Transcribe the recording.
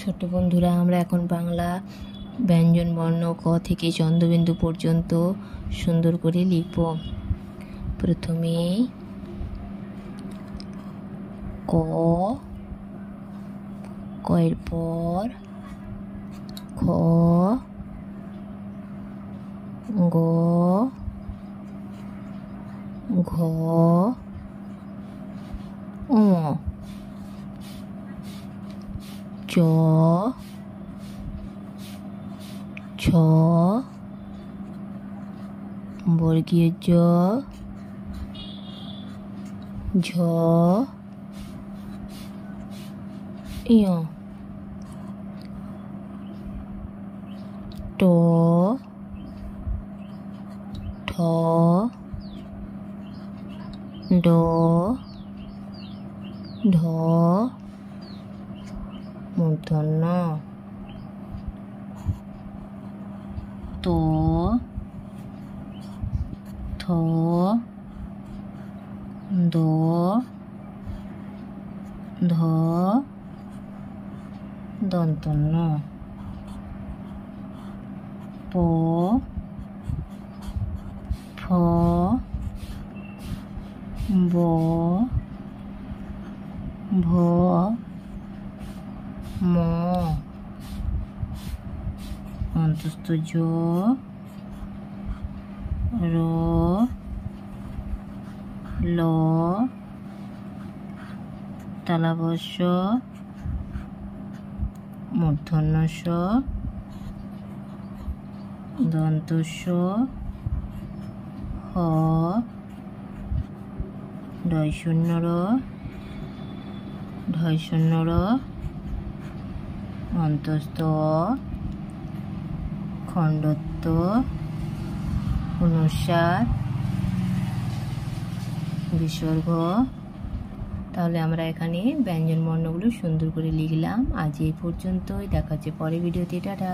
ছোট বন্ধুরা, আমরা এখন বাংলা ব্যঞ্জন বর্ণ ক থেকে চন্দ্রবিন্দু পর্যন্ত সুন্দর করে লিখব। প্রথমে ক, কয়ের পর খ, গ, ঘ, ঙ, চ, ছ, বর্গীয় জ, ঝ, ঞ, ট, ঠ, ড, ঢ, মূর্ধন্য ত, থ, দ, ধ, দন্তন্য প, ফ, ব, ভ, ম, অন্তস্থ জ, র, ল, তালব্য শ, মূর্ধন্য ষ, দন্ত স, হ, ঢয় শূন্য র, ঢয় শূন্য র, অন্তস্থ অ, খণ্ডত্ব অনুসার বিসর্গ। তাহলে আমরা এখানে ব্যঞ্জন বর্ণগুলো সুন্দর করে লিখলাম। আজ এই পর্যন্তই, দেখা হচ্ছে পরের ভিডিওতে। টাটা।